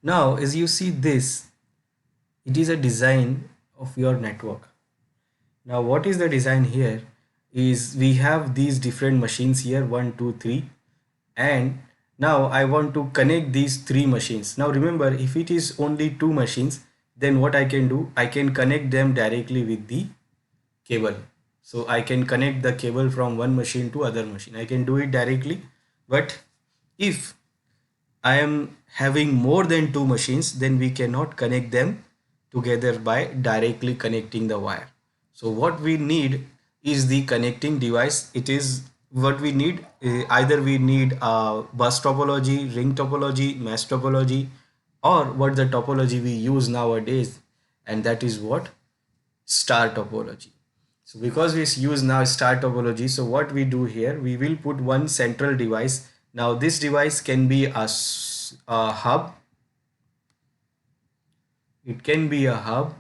Now as you see this, it is a design of your network. Now what is the design here is we have these different machines here, one, two, three, and now I want to connect these three machines. Now remember, if it is only two machines, then what I can do, I can connect them directly with the cable. So I can connect the cable from one machine to other machine. I can do it directly. But if I am having more than two machines, then we cannot connect them together by directly connecting the wire. So what we need is the connecting device. It is what we need. Either we need a bus topology, ring topology, mesh topology, or what the topology we use nowadays, and that is what star topology. So because we use now star topology, so what we do here, we will put one central device. Now this device can be a hub, it can be a hub,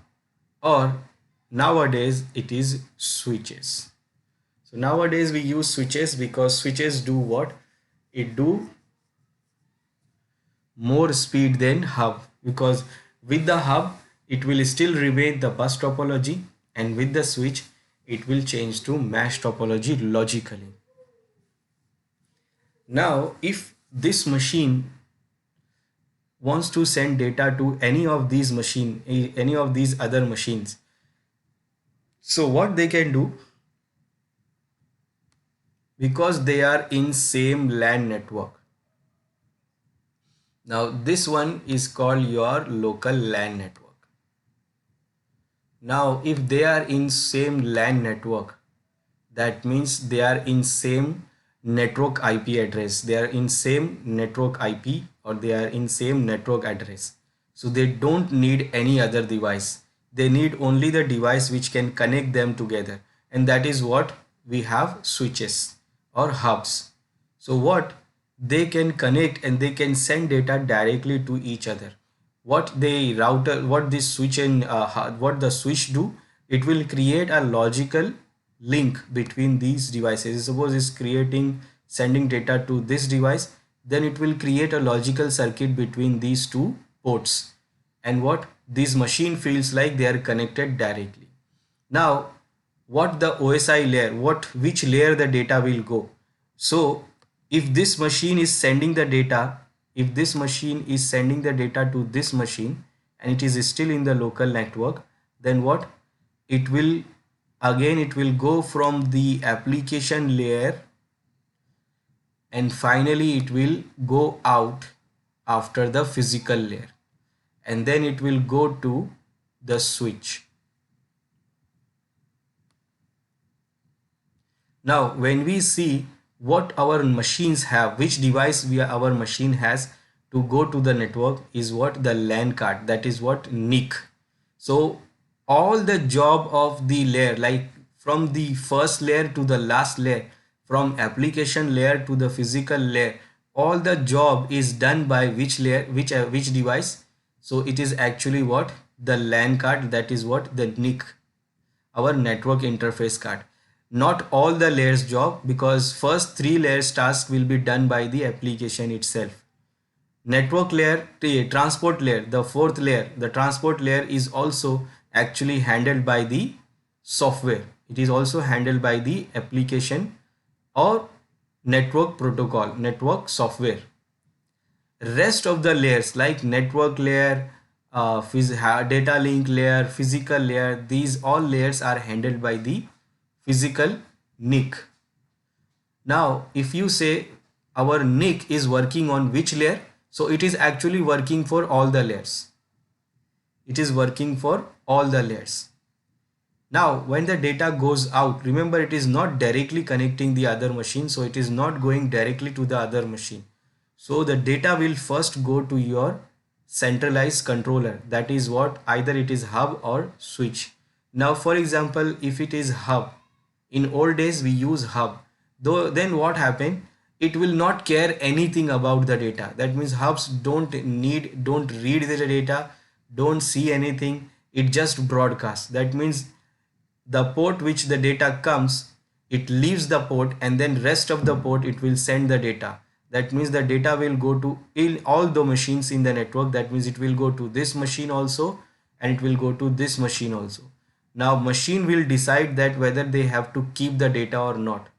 or nowadays it is switches. So nowadays we use switches because switches do what? It do more speed than hub, because with the hub it will still remain the bus topology, and with the switch it will change to mesh topology logically. Now if this machine wants to send data to any of these other machines, so what they can do, because they are in same LAN network. Now this one is called your local LAN network. Now if they are in same LAN network, that means they are in same network IP address, they are in same network IP, or they are in same network address. So they don't need any other device, they need only the device which can connect them together, and that is what we have, switches or hubs. So what they can connect and they can send data directly to each other. What they router, what this switch and what the switch do, it will create a logical link between these devices. Suppose it's creating sending data to this device, then it will create a logical circuit between these two ports, and what this machine feels like they are connected directly. Now what the OSI layer, which layer the data will go. So if this machine is sending the data, if this machine is sending the data to this machine and it is still in the local network, then what it will, again it will go from the application layer, and finally it will go out after the physical layer, and then it will go to the switch. Now when we see what our machines have, which device our machine has to go to the network, is what the LAN card, that is what NIC. So all the job of the layer, like from the first layer to the last layer, from application layer to the physical layer, all the job is done by which layer, which device. So it is actually what, the LAN card, that is what the NIC, our network interface card. Not all the layers job, because first three layers task will be done by the application itself. Network layer, transport layer, the fourth layer, the transport layer is also actually handled by the software. It is also handled by the application or network protocol, network software. Rest of the layers like network layer, data link layer, physical layer, these all layers are handled by the physical NIC. Now if you say our NIC is working on which layer, so it is actually working for all the layers. It is working for all the layers. Now when the data goes out, remember it is not directly connecting the other machine, so it is not going directly to the other machine. So the data will first go to your centralized controller, that is what, either it is hub or switch. Now for example, if it is hub, in old days we use hub, though then what happened, it will not care anything about the data. That means hubs don't read the data, don't see anything, it just broadcasts. That means the port which the data comes, it leaves the port, and then rest of the port it will send the data. That means the data will go to in all the machines in the network. That means it will go to this machine also, and it will go to this machine also. Now machine will decide that whether they have to keep the data or not.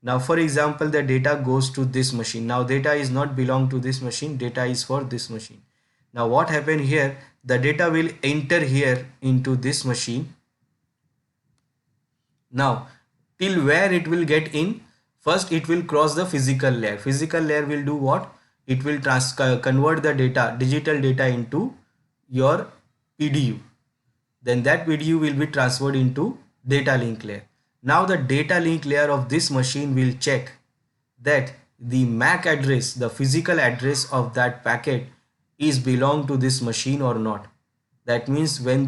Now for example, the data goes to this machine. Now data is not belong to this machine, data is for this machine. Now what happened here, the data will enter here into this machine. Now till where it will get in, first it will cross the physical layer. Physical layer will do what? It will convert the data, digital data, into your PDU. Then that PDU will be transferred into data link layer. Now the data link layer of this machine will check that the MAC address, the physical address of that packet, is belong to this machine or not. That means when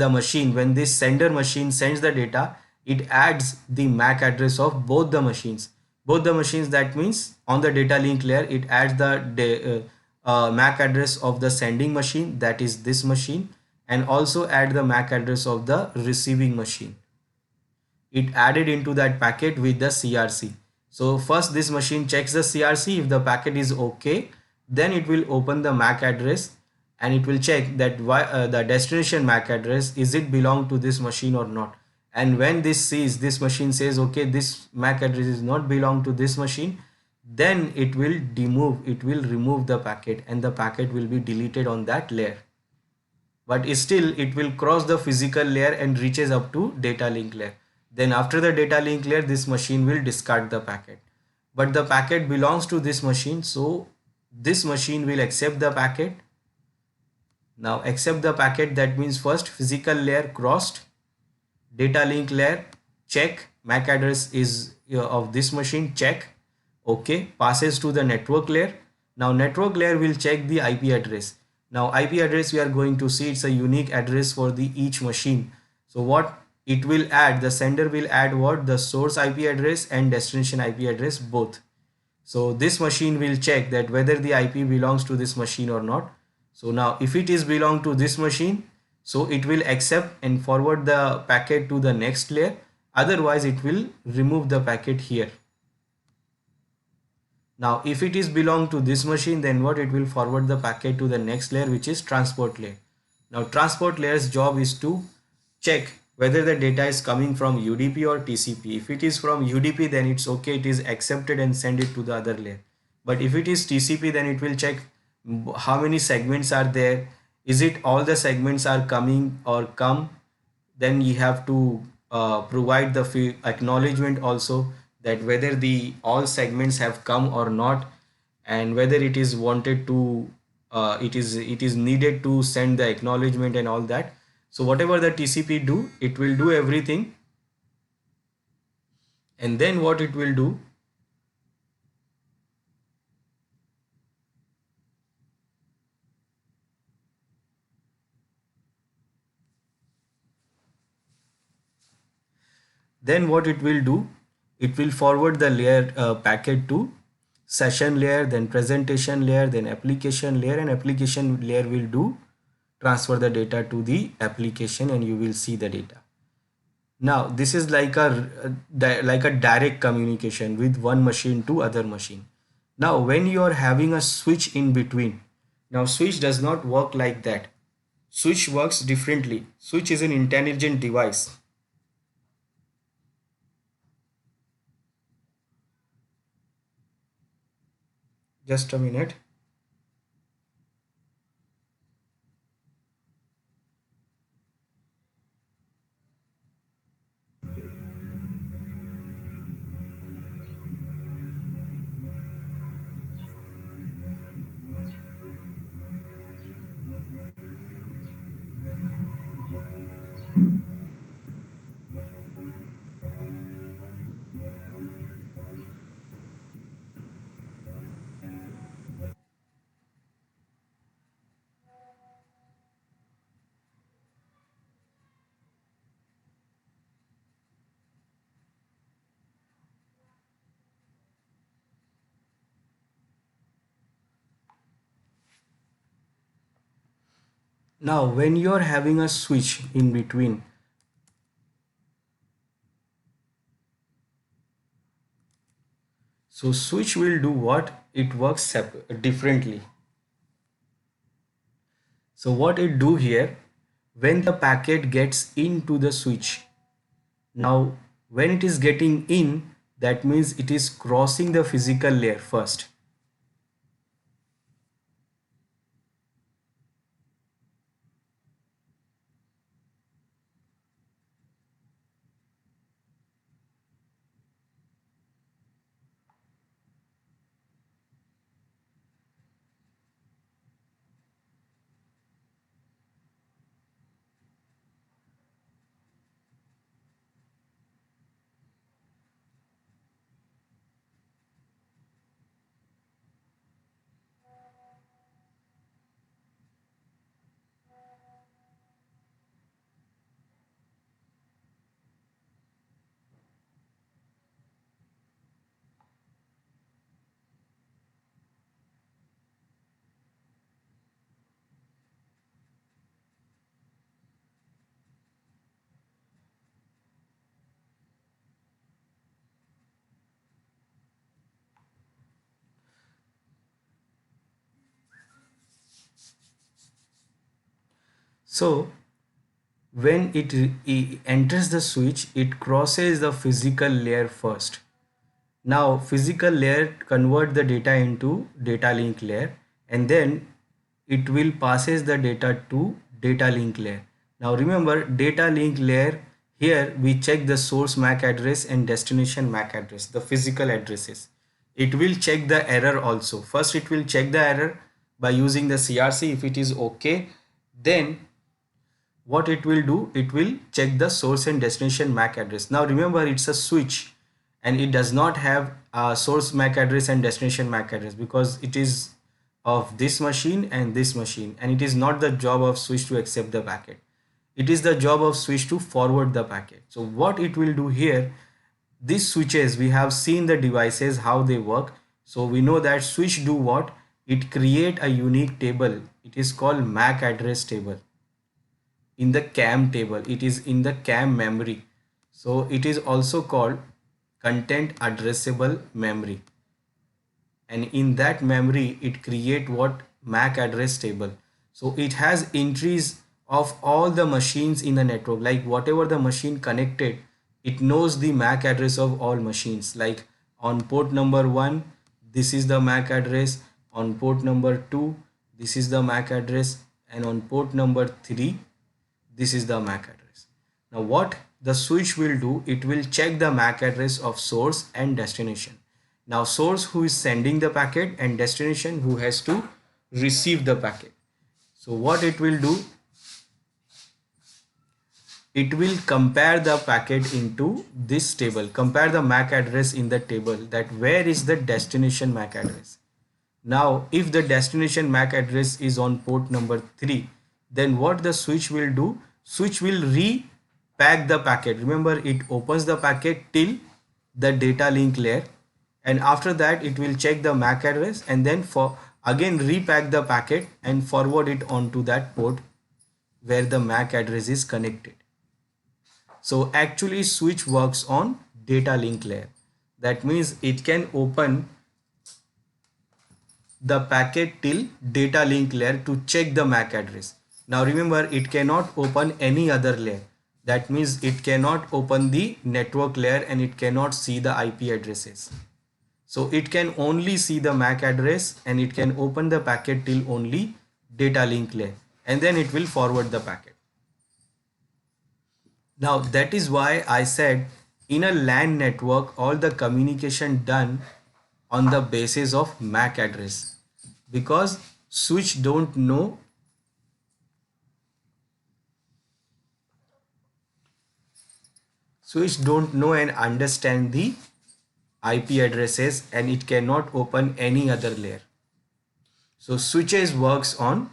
this sender machine sends the data, it adds the MAC address of both the machines. Both the machines, that means on the data link layer, it adds the MAC address of the sending machine, that is this machine, and also add the MAC address of the receiving machine. It added into that packet with the CRC. So first this machine checks the CRC. If the packet is okay, then it will open the MAC address and it will check that the destination MAC address, is it belong to this machine or not. And when this machine says okay, this MAC address is not belong to this machine, then it will remove the packet, and the packet will be deleted on that layer. But still it will cross the physical layer and reaches up to data link layer. Then after the data link layer, this machine will discard the packet, but the packet belongs to this machine, so this machine will accept the packet. Now accept the packet, that means first physical layer crossed, data link layer check, MAC address is of this machine, check, okay, passes to the network layer. Now network layer will check the IP address. Now IP address, we are going to see, it's a unique address for the each machine. So what it will add, the sender will add what? The source IP address and destination IP address both. So this machine will check that whether the IP belongs to this machine or not. So now if it is belong to this machine, so it will accept and forward the packet to the next layer. Otherwise it will remove the packet here. Now if it is belong to this machine, then what? It will forward the packet to the next layer, which is transport layer. Now transport layer's job is to check whether the data is coming from UDP or TCP. If it is from UDP, then it's okay, it is accepted and send it to the other layer. But if it is TCP, then it will check how many segments are there, is it all the segments are coming or come. Then you have to provide the acknowledgement also, that whether the all segments have come or not, and whether it is wanted to it is needed to send the acknowledgement and all that. So whatever the TCP do, it will do everything, and then what it will do, it will forward the layer packet to session layer, then presentation layer, then application layer, and application layer will do transfer the data to the application, and you will see the data. Now this is like a direct communication with one machine to other machine. Now when you are having a switch in between, now switch does not work like that. Switch works differently. Switch is an intelligent device. Just a minute. Now when you are having a switch in between, So switch will do what? It works differently. So what it do here, when the packet gets into the switch, now when it is getting in, that means it is crossing the physical layer first. So when it enters the switch, it crosses the physical layer first. Now physical layer convert the data into data link layer, and then it will passes the data to data link layer. Now remember, data link layer, here we check the source MAC address and destination MAC address, the physical addresses. It will check the error also. First it will check the error by using the CRC. If it is okay, then what it will do, it will check the source and destination MAC address. Now remember, it's a switch and it does not have a source MAC address and destination MAC address, because it is of this machine and this machine, and it is not the job of switch to accept the packet. It is the job of switch to forward the packet. So what it will do here, these switches, we have seen the devices how they work. So we know that switch do what? It create a unique table. It is called MAC address table in the CAM table. It is in the CAM memory. So it is also called content addressable memory, and in that memory it create what? MAC address table. So it has entries of all the machines in the network, like whatever the machine connected, it knows the MAC address of all machines. Like on port number 1, this is the MAC address. On port number 2, this is the MAC address, and on port number 3, this is the MAC address. Now what the switch will do, it will check the MAC address of source and destination. Now source who is sending the packet, and destination who has to receive the packet. So what it will do, it will compare the packet into this table, compare the MAC address in the table, that where is the destination MAC address. Now if the destination MAC address is on port number 3, then what the switch will do, switch will repack the packet. Remember, it opens the packet till the data link layer, and after that it will check the MAC address, and then for again repack the packet and forward it onto that port where the MAC address is connected. So actually switch works on data link layer. That means it can open the packet till data link layer to check the MAC address. Now remember, it cannot open any other layer. That means it cannot open the network layer, and it cannot see the IP addresses. So it can only see the MAC address, and it can open the packet till only data link layer, and then it will forward the packet. Now that is why I said in a LAN network all the communication done on the basis of MAC address, because switch don't know and understand the IP addresses, and it cannot open any other layer. So switches works on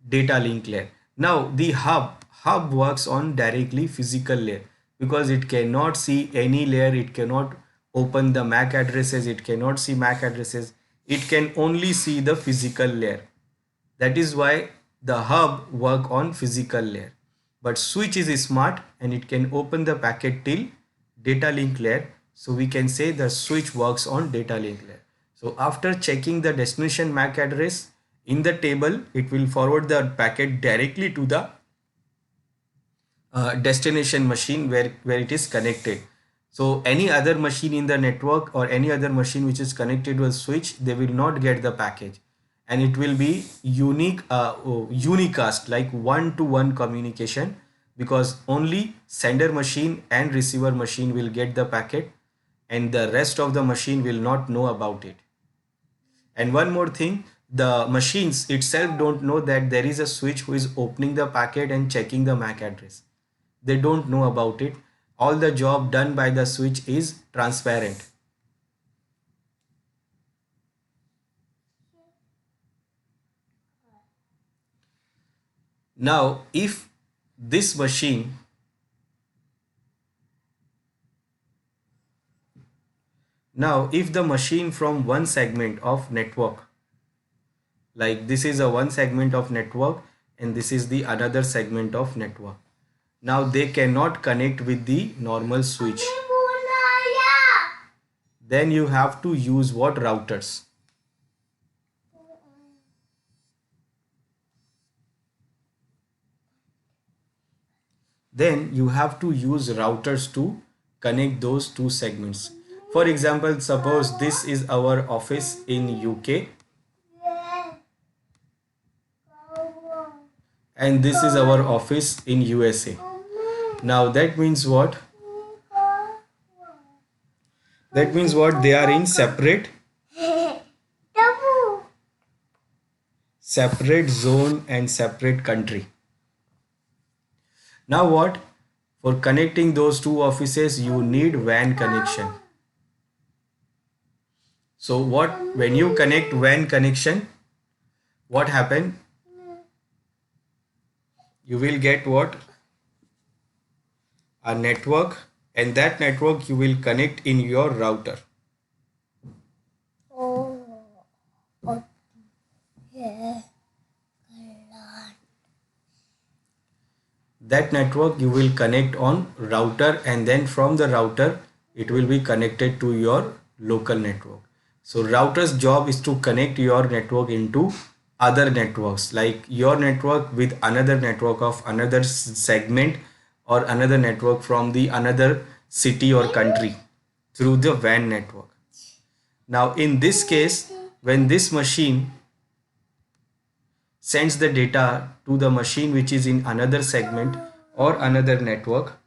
data link layer. Now the hub works on directly physical layer, because it cannot see any layer, it cannot open the MAC addresses, it cannot see MAC addresses, it can only see the physical layer. That is why the hub work on physical layer. But switch is smart, and it can open the packet till data link layer, So we can say the switch works on data link layer. So after checking the destination MAC address in the table, it will forward the packet directly to the destination machine where it is connected. So any other machine in the network or any other machine which is connected to a switch, they will not get the package, and it will be unicast, like one to one communication, because only sender machine and receiver machine will get the packet and the rest of the machine will not know about it. And one more thing, the machines itself don't know that there is a switch who is opening the packet and checking the MAC address. They don't know about it. All the job done by the switch is transparent. Now, if this machine, now if the machine from one segment of network, like this is a one segment of network and this is the another segment of network. Now they cannot connect with the normal switch. Then you have to use what? Routers. Then you have to use routers to connect those two segments. For example, suppose this is our office in UK and this is our office in USA. Now that means what? That means what? They are in separate zone and separate country. Now what? For connecting those two offices, you need WAN connection. So what? When you connect WAN connection, what happen? You will get what? A network, and that network you will connect in your router. That network you will connect on router, and then from the router it will be connected to your local network. So router's job is to connect your network into other networks, like your network with another network of another segment or another network from the another city or country through the WAN network. Now in this case, when this machine sends the data to the machine which is in another segment or another network,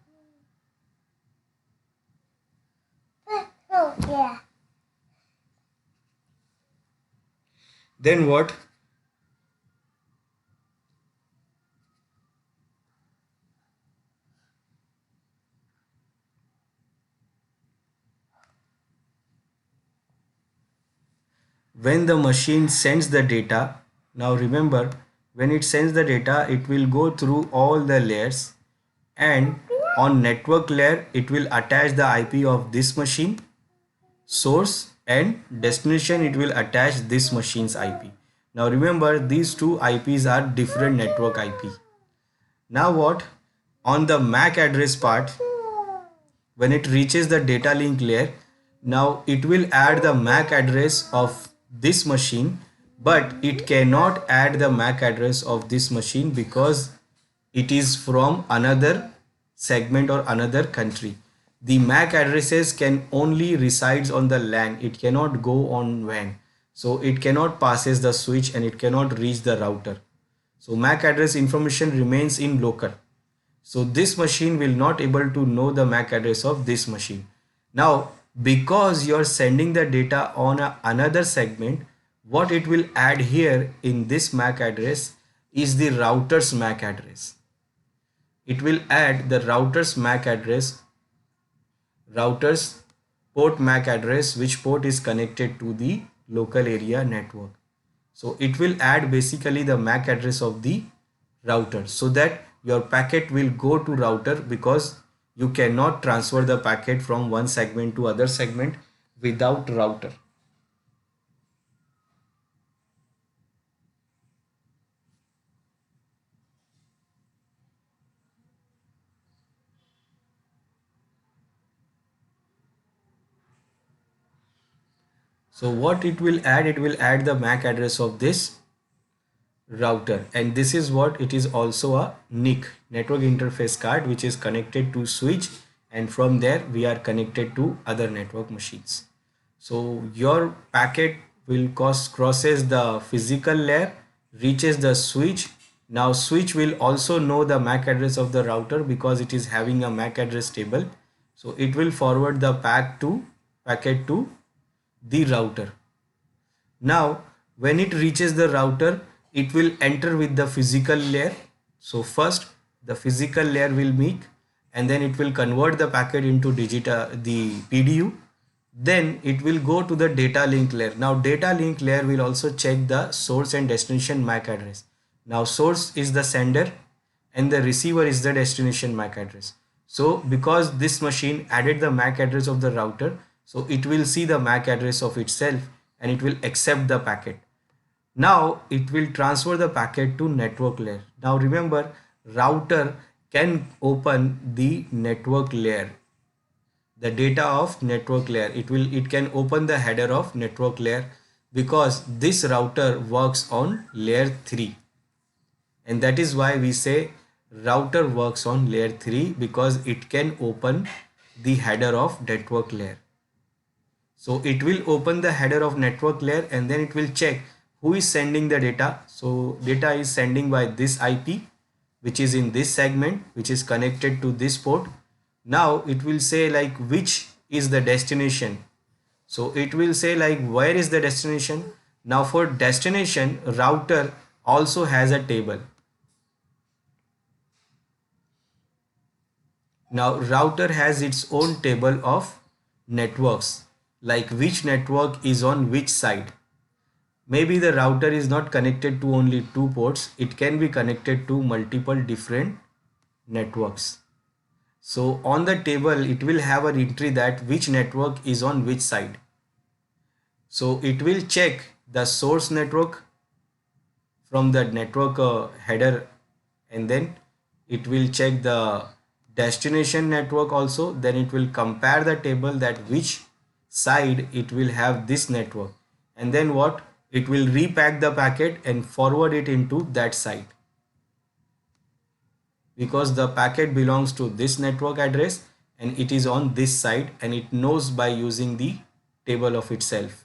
then what? When the machine sends the data, now remember, when it sends the data, it will go through all the layers, and on network layer it will attach the IP of this machine, source, and destination it will attach this machine's IP. Now remember, these two IPs are different network IP. Now what? On the MAC address part, when it reaches the data link layer, now it will add the MAC address of this machine, but it cannot add the MAC address of this machine because it is from another segment or another country. The MAC addresses can only resides on the LAN. It cannot go on WAN. So it cannot passes the switch and it cannot reach the router. So MAC address information remains in local. So this machine will not able to know the MAC address of this machine. Now, because you're sending the data on another segment, what it will add here in this MAC address is the router's MAC address. It will add the router's MAC address, router's port MAC address, which port is connected to the local area network. So it will add basically the MAC address of the router, so that your packet will go to router, because you cannot transfer the packet from one segment to other segment without router. So what it will add the MAC address of this router, and this is what it is, also a NIC, network interface card, which is connected to switch, and from there we are connected to other network machines. So your packet will crosses the physical layer, reaches the switch. Now switch will also know the MAC address of the router because it is having a MAC address table. So it will forward the packet to the router. Now when it reaches the router, it will enter with the physical layer. So first the physical layer will meet, and then it will convert the packet into the PDU. Then it will go to the data link layer. Now data link layer will also check the source and destination MAC address. Now source is the sender and the receiver is the destination MAC address. So because this machine added the MAC address of the router, so it will see the MAC address of itself and it will accept the packet. Now it will transfer the packet to network layer. Now remember, router can open the network layer, the data of network layer. It can open the header of network layer because this router works on layer 3, and that is why we say router works on layer 3, because it can open the header of network layer. So it will open the header of network layer and then it will check who is sending the data. So data is sending by this IP, which is in this segment, which is connected to this port. Now it will say like which is the destination. So it will say like where is the destination. Now for destination, router also has a table. Now router has its own table of networks, like which network is on which side. Maybe the router is not connected to only 2 ports, it can be connected to multiple different networks. So on the table it will have an entry that which network is on which side. So it will check the source network from the network header, and then it will check the destination network also. Then it will compare the table that which side it will have this network, and then what, it will repack the packet and forward it into that side, because the packet belongs to this network address and it is on this side, and it knows by using the table of itself.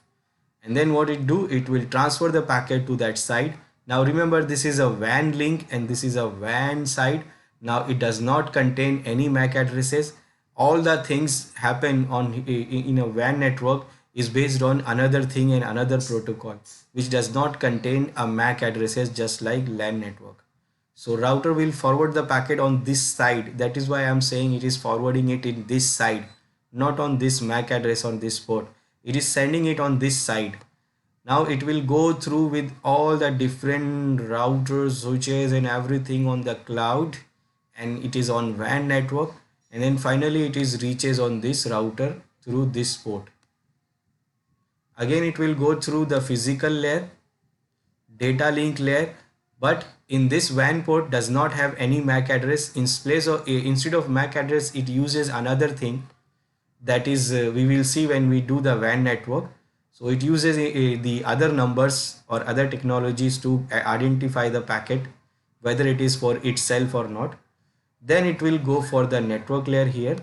And then what it do, it will transfer the packet to that side. Now remember, this is a WAN link and this is a WAN side. Now it does not contain any MAC addresses. All the things happen on in a WAN network is based on another thing and another protocol, which does not contain a MAC addresses, just like LAN network. So router will forward the packet on this side. That is why I am saying it is forwarding it in this side, not on this MAC address on this port. It is sending it on this side. Now it will go through with all the different routers, switches and everything on the cloud, and it is on WAN network, and then finally it is reaches on this router through this port. Again it will go through the physical layer, data link layer, but in this WAN port does not have any MAC address. Instead of MAC address, it uses another thing that is we will see when we do the WAN network. So it uses the other numbers or other technologies to identify the packet, whether it is for itself or not. Then it will go for the network layer here,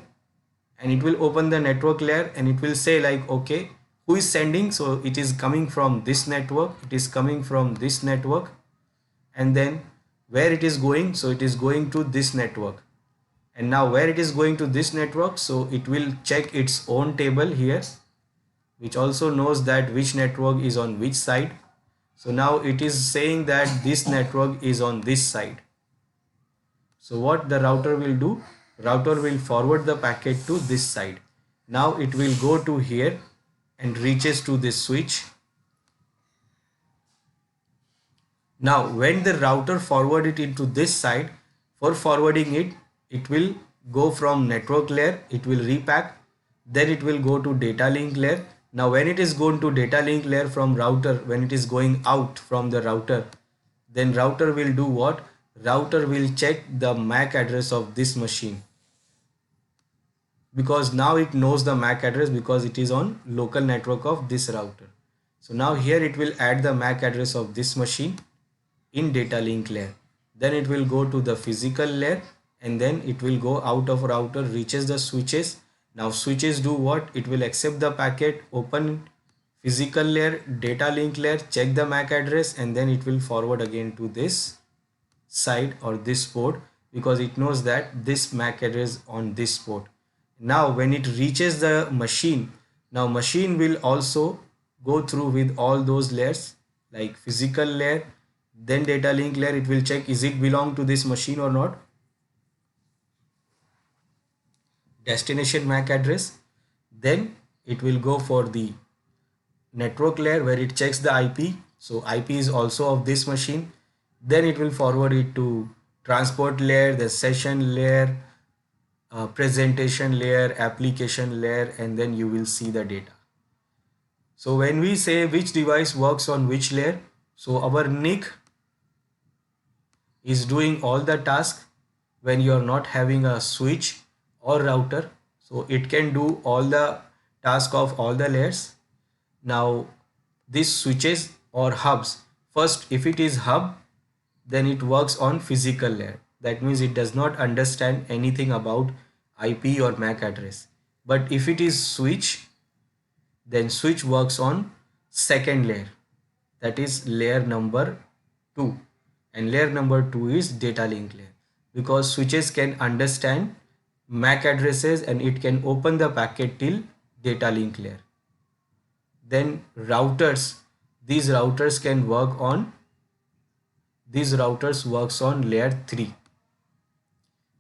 and it will open the network layer and it will say like, okay, who is sending? So it is coming from this network, it is coming from this network, and then where it is going, so it is going to this network. And now where it is going to this network, so it will check its own table here, which also knows that which network is on which side. So now it is saying that this network is on this side. So what the router will do, router will forward the packet to this side. Now it will go to here and reaches to this switch. Now when the router forward it into this side, for forwarding it, it will go from network layer, it will repack, then it will go to data link layer. Now when it is going to data link layer from router, when it is going out from the router, then router will do what? Router will check the MAC address of this machine, because now it knows the MAC address because it is on local network of this router. So now here it will add the MAC address of this machine in data link layer. Then it will go to the physical layer, and then it will go out of router, reaches the switches. Now switches do what? It will accept the packet, open physical layer, data link layer, check the MAC address, and then it will forward again to this side or this port, because it knows that this MAC address on this port. Now when it reaches the machine, now machine will also go through with all those layers, like physical layer, then data link layer. It will check is it belong to this machine or not, destination MAC address. Then it will go for the network layer where it checks the IP. So IP is also of this machine. Then it will forward it to transport layer, the session layer, presentation layer, application layer, and then you will see the data. So when we say which device works on which layer, so our NIC is doing all the tasks when you are not having a switch or router. So it can do all the task of all the layers. Now these switches or hubs, first if it is hub, then it works on physical layer. That means it does not understand anything about IP or MAC address. But if it is switch, then switch works on second layer, that is layer number 2, and layer number 2 is data link layer, because switches can understand MAC addresses and it can open the packet till data link layer. Then routers, these routers can work on, these routers works on layer 3.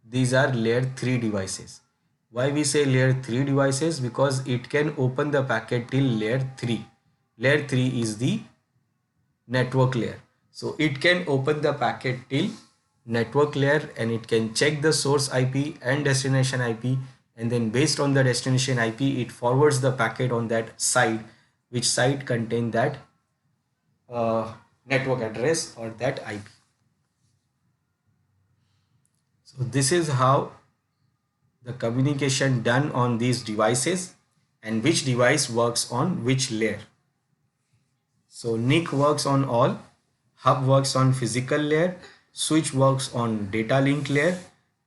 These are layer 3 devices. Why we say layer 3 devices? Because it can open the packet till layer 3. Layer 3 is the network layer. So it can open the packet till network layer, and it can check the source IP and destination IP, and then based on the destination IP it forwards the packet on that side, which side contain that network address or that IP. So this is how the communication done on these devices, and which device works on which layer. So NIC works on all, hub works on physical layer, switch works on data link layer,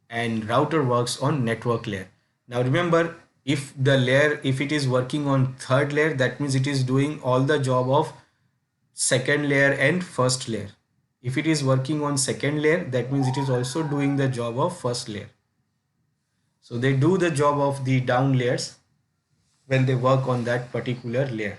and router works on network layer. Now remember, if the layer, if it is working on third layer, that means it is doing all the job of second layer and first layer. If it is working on second layer, that means it is also doing the job of first layer. So they do the job of the down layers when they work on that particular layer.